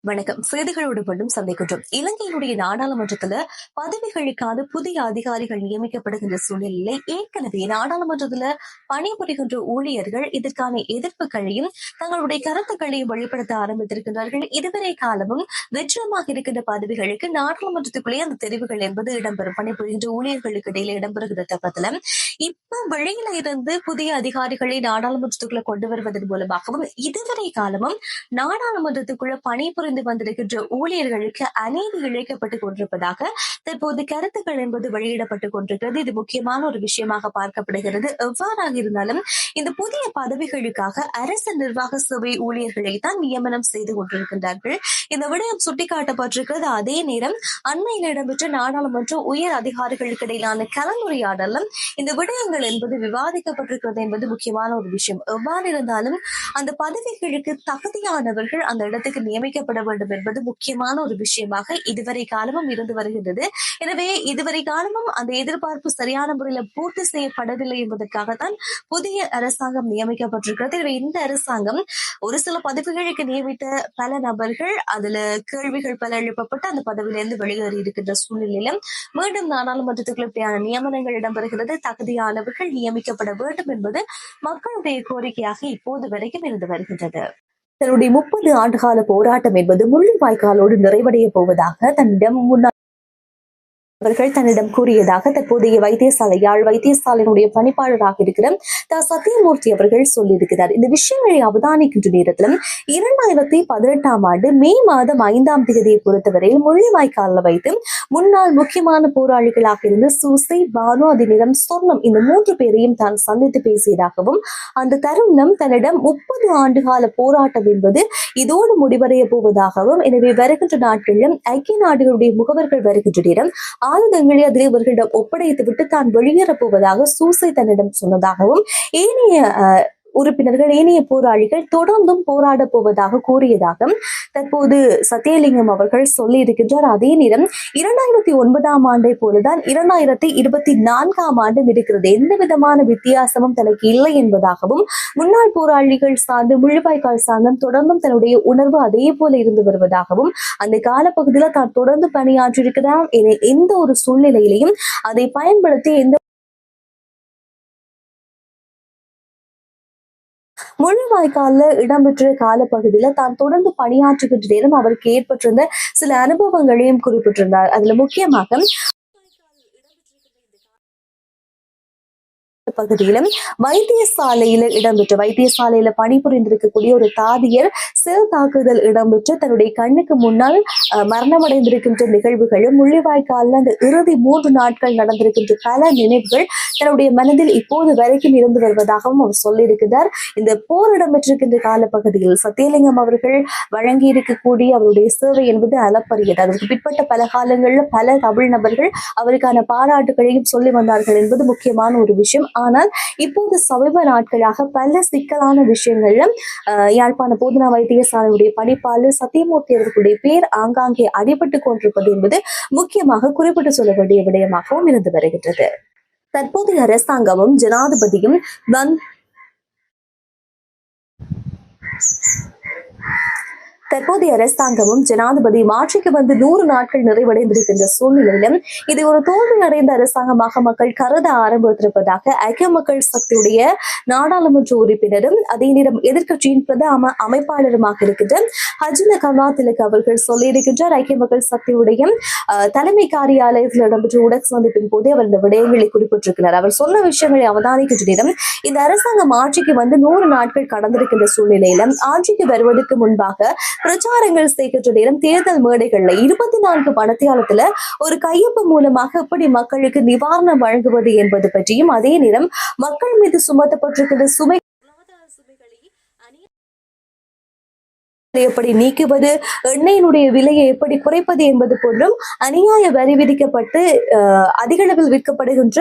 வணக்கம். செய்திகளோடு மட்டும் சந்திக்கின்றோம். இலங்கையினுடைய நாடாளுமன்றத்துல பதவிகளுக்கான புதிய அதிகாரிகள் நியமிக்கப்படுகின்ற சூழ்நிலையில ஏற்கனவே நாடாளுமன்றத்துல பணிபுரிகின்ற ஊழியர்கள் இதற்கான எதிர்ப்புகளையும் தங்களுடைய கருத்துக்களையும் வெளிப்படுத்த ஆரம்பித்திருக்கிறார்கள். இதுவரை காலமும் வெற்றிடமாக இருக்கின்ற பதவிகளுக்கு நாடாளுமன்றத்துக்குள்ளேயே அந்த தெரிவுகள் என்பது இடம்பெறும். பணிபுரிகின்ற ஊழியர்களுக்கு இடையில இடம்பெறுகிற தப்பத்துல இப்ப வெளியில இருந்து புதிய அதிகாரிகளை நாடாளுமன்றத்துக்குள்ள கொண்டு வருவதன் மூலமாகவும் இதுவரை காலமும் நாடாளுமன்றத்துக்குள்ள பணிபுரிந்து வந்திருக்கின்ற ஊழியர்களுக்கு அநீதி இழைக்கப்பட்டுக் கொண்டிருப்பதாக தற்போது கருத்துக்கள் என்பது வெளியிடப்பட்டுக் கொண்டிருக்கிறது. இது முக்கியமான ஒரு விஷயமாக பார்க்கப்படுகிறது. எவ்வாறாக இருந்தாலும் இந்த புதிய பதவிகளுக்காக அரசு நிர்வாக சபை ஊழியர்களை தான் நியமனம் செய்து கொண்டிருக்கின்றார்கள். இந்த விடயம் சுட்டிக்காட்டப்பட்டிருக்கிறது. அதே நேரம் அண்மையில் இடம்பெற்ற நாடாளுமன்ற உயர் அதிகாரிகளுக்கு இடையிலான கலந்துரையாடலும் இந்த விடயங்கள் என்பது விவாதிக்கப்பட்டிருக்கிறது என்பது முக்கியமான ஒரு விஷயம். எவ்வாறு இருந்தாலும் அந்த பதவிகளுக்கு தகுதியானவர்கள் அந்த இடத்துக்கு நியமிக்கப்பட வேண்டும் என்பது முக்கியமான ஒரு விஷயமாக இதுவரை காலமும் இருந்து வருகின்றது. எனவே இதுவரை காலமும் அந்த எதிர்பார்ப்பு சரியான முறையில் பூர்த்தி செய்யப்படவில்லை என்பதற்காகத்தான் புதிய அரசாங்கம் நியமிக்கப்பட்டிருக்கிறது. எனவே இந்த அரசாங்கம் ஒரு சில பதவிகளுக்கு நியமித்த பல நபர்கள் அதுல கேள்விகள் பல எழுப்பப்பட்டு அந்த பதவியிலிருந்து வெளியேறி இருக்கின்ற சூழ்நிலையிலும் மீண்டும் நாடாளுமன்றத்துக்குள் இப்படியான நியமனங்கள் இடம்பெறுகிறது. தகுதியானவர்கள் நியமிக்கப்பட வேண்டும் என்பது மக்களுடைய கோரிக்கையாக இப்போது வரைக்கும் இருந்து வருகின்றது. தன்னுடைய 30 ஆண்டுகால போராட்டம் என்பது முள்ளிவாய்க்காலோடு நிறைவடைய போவதாக தன்னிடம் அவர்கள் தன்னிடம் கூறியதாக தற்போதைய வைத்தியசாலை யாழ் வைத்தியசாலையினுடைய பணிப்பாளராக இருக்கிற சத்தியமூர்த்தி அவர்கள் சொல்லியிருக்கிறார். இந்த விஷயங்களை அவதானிக்கின்ற நேரத்திலும் 2018 ஆண்டு மே மாதம் 5ஆம் தேதியை பொறுத்தவரையில் முள்ளிவாய்க்காலில் வைத்து முன்னாள் முக்கியமான போராளிகளாக இருந்த சூசை, பானு, அதிநிலம், சொர்ணம் இந்த 3 பேரையும் தான் சந்தித்து பேசியதாகவும் அந்த தருணம் தன்னிடம் 30 ஆண்டுகால போராட்டம் என்பது இதோடு முடிவடைய போவதாகவும், எனவே வருகின்ற நாட்களிலும் ஐக்கிய நாடுகளுடைய முகவர்கள் வருகின்ற நேரம் ஆயுதங்களை அதிலே இவர்களிடம் ஒப்படைத்து விட்டு தான் வெளியேறப் போவதாக சூசை தன்னிடம் சொன்னதாகவும் ஏனைய உறுப்பினர்கள் ஏனைய போராளிகள் தொடர்ந்தும் போராட போவதாக கூறியதாக தற்போது சத்தியலிங்கம் அவர்கள் சொல்லி இருக்கின்றார். அதே நேரம் 2009ஆம் ஆண்டை போலதான் 2024ஆம் ஆண்டும் இருக்கிறது. எந்த விதமான வித்தியாசமும் தனக்கு இல்லை என்பதாகவும் முன்னாள் போராளிகள் சார்ந்து முள்ளிவாய்க்கால் சார்ந்தும் தொடர்ந்தும் தன்னுடைய உணர்வு அதே போல இருந்து வருவதாகவும் அந்த காலப்பகுதியில தான் தொடர்ந்து பணியாற்றியிருக்கிறார். எந்த ஒரு சூழ்நிலையிலையும் அதை பயன்படுத்தி எந்த முள்ளிவாய்க்கால இடம்பெற்ற காலப்பகுதியில தான் தொடர்ந்து பணியாற்றுகின்ற நேரம் அவருக்கு ஏற்பட்டிருந்த சில அனுபவங்களையும் குறிப்பிட்டிருந்தார். அதுல முக்கியமாக பகுதியிலும் வைத்தியசாலையில இடம்பெற்ற வைத்தியசாலையில பணிபுரிந்திருக்கக்கூடிய ஒரு தாதியர் செல் தாக்குதல் இடம்பெற்று தன்னுடைய கண்ணுக்கு முன்னால் மரணமடைந்திருக்கின்ற நிகழ்வுகளும் முள்ளிவாய்க்கால அந்த இறுதி 3 நாட்கள் நடந்திருக்கின்ற பல நினைவுகள் தன்னுடைய மனதில் இப்போது வரைக்கும் இருந்து வருவதாகவும் அவர் சொல்லியிருக்கிறார். இந்த போர் இடம்பெற்றிருக்கின்ற காலப்பகுதியில் சத்தியலிங்கம் அவர்கள் வழங்கி இருக்கக்கூடிய அவருடைய சேவை என்பது அளப்பரியது. அதற்கு பிற்பட்ட பல காலங்களில் பல தமிழ் நபர்கள் அவருக்கான பாராட்டுகளையும் சொல்லி வந்தார்கள் என்பது முக்கியமான ஒரு விஷயம். ஆனால் இப்போது சமீப நாட்களாக பல சிக்கலான விஷயங்கள்ல யாழ்ப்பாண போதனா வைத்தியசாலையுடைய பணிப்பாளர் சத்தியமூர்த்தி அவர்களுடைய பேர் ஆங்காங்கே அடிபட்டு கொண்டிருப்பது என்பது முக்கியமாக குறிப்பிட்டு சொல்ல வேண்டிய விடயமாகவும் இருந்து வருகின்றது. தற்போதைய அரசாங்கமும் ஜனாதிபதியும் தற்போதைய அரசாங்கமும் ஜனாதிபதி ஆட்சிக்கு வந்து 100 நாட்கள் நிறைவடைந்திருக்கின்ற சூழ்நிலையிலும் இது ஒரு தோல்வி அடைந்த அரசாங்கமாக மக்கள் கருத ஆரம்பித்திருப்பதாக ஐக்கிய மக்கள் சக்தியுடைய நாடாளுமன்ற உறுப்பினரும் அதே நேரம் எதிர்கட்சியின் பிரதம அமைப்பாளருமாக இருக்கின்ற ஹஜின கமாத்திலக் அவர்கள் சொல்லியிருக்கின்றார். ஐக்கிய மக்கள் சக்தியுடைய தலைமை காரியாலயத்தில் இடம்பெற்ற ஊடக சந்திப்பின் போது அவர் இந்த விடயங்களை குறிப்பிட்டிருக்கிறார். அவர் சொன்ன விஷயங்களை அவதானிக்கின்ற நேரம் இந்த அரசாங்கம் ஆட்சிக்கு வந்து 100 நாட்கள் கடந்திருக்கின்ற சூழ்நிலையிலும் ஆட்சிக்கு வருவதற்கு முன்பாக பிரச்சாரங்கள் செய்கின்ற நேரம் தேர்தல் மேடைகள்ல 24 மணித்தியாலத்துல ஒரு கையொப்பு மூலமாக எப்படி மக்களுக்கு நிவாரணம் வழங்குவது என்பது பற்றியும் அதே நேரம் மக்கள் மீது சுமத்தப்பட்டிருக்கின்ற சுமை எப்படி நீக்குவது, எண்ணெயினுடைய விலையை எப்படி குறைப்பது என்பது போன்றும் அநியாய வரி விதிக்கப்பட்டு அதிக அளவில் விற்கப்படுகின்ற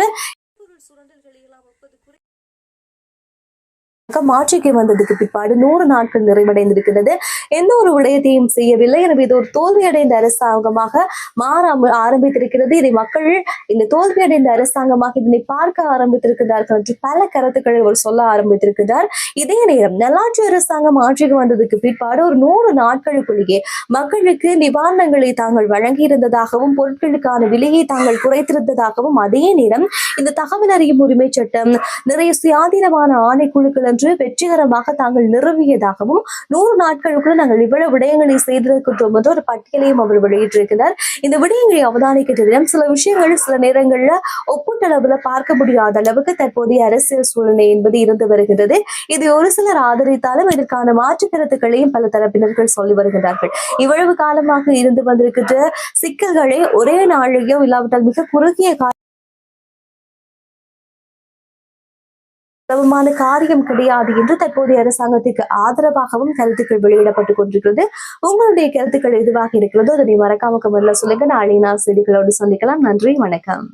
ஆட்சிக்கு வந்ததுக்கு பிற்பாடு 100 நாட்கள் நிறைவடைந்திருக்கிறது. எந்த ஒரு விடயத்தையும் செய்யவில்லை. எனவே இது ஒரு தோல்வியடைந்த அரசாங்கமாக மாற ஆரம்பித்திருக்கிறது. இதை மக்கள் இந்த தோல்வியடைந்த அரசாங்கமாக இதனை பார்க்க ஆரம்பித்திருக்கிறார்கள் என்று பல கருத்துக்களை அவர் சொல்ல ஆரம்பித்திருக்கிறார். இதே நேரம் நல்லாட்சி அரசாங்கம் ஆட்சிக்கு வந்ததுக்கு பிற்பாடு ஒரு 100 நாட்களுக்குள்ளேயே மக்களுக்கு நிவாரணங்களை தாங்கள் வழங்கியிருந்ததாகவும் பொருட்களுக்கான விலையை தாங்கள் குறைத்திருந்ததாகவும் அதே நேரம் இந்த தகவல் அறியும் உரிமை சட்டம் நிறைய சுயாதீனமான ஆணைக்குழுக்கள் என்று வெற்றிகரமாக தாங்கள் நிறுவியதாகவும் 100 நாட்களுக்குள்ள நாங்கள் இவ்வளவு விடயங்களை செய்திருக்கின்றோம் என்று ஒரு பட்டியலையும் அவர் வெளியிட்டிருக்கிறார். இந்த விடயங்களை அவதானிக்கின்ற நேரம் சில விஷயங்கள் சில நேரங்கள்ல ஒப்பீட்டளவுல பார்க்க முடியாத அளவுக்கு தற்போதைய அரசியல் சூழ்நிலை என்பது இருந்து வருகின்றது. இதை ஒரு சிலர் ஆதரித்தாலும் இதற்கான மாற்று கருத்துக்களையும் பல தரப்பினர்கள் சொல்லி வருகிறார்கள். இவ்வளவு காலமாக இருந்து வந்திருக்கின்ற சிக்கல்களை ஒரே நாளையோ இல்லாவிட்டால் மிக குறுகிய காரியம் கிடையாது என்று தற்போதைய அரசாங்கத்திற்கு ஆதரவாகவும் கருத்துக்கள் வெளியிடப்பட்டுக் கொண்டிருக்கிறது. உங்களுடைய கருத்துக்கள் எதுவாக இருக்கிறதோ அதனை மறக்காம கமெண்ட்ல சொல்லுங்க. நாளை நாள் செய்திகளோடு சந்திக்கலாம். நன்றி, வணக்கம்.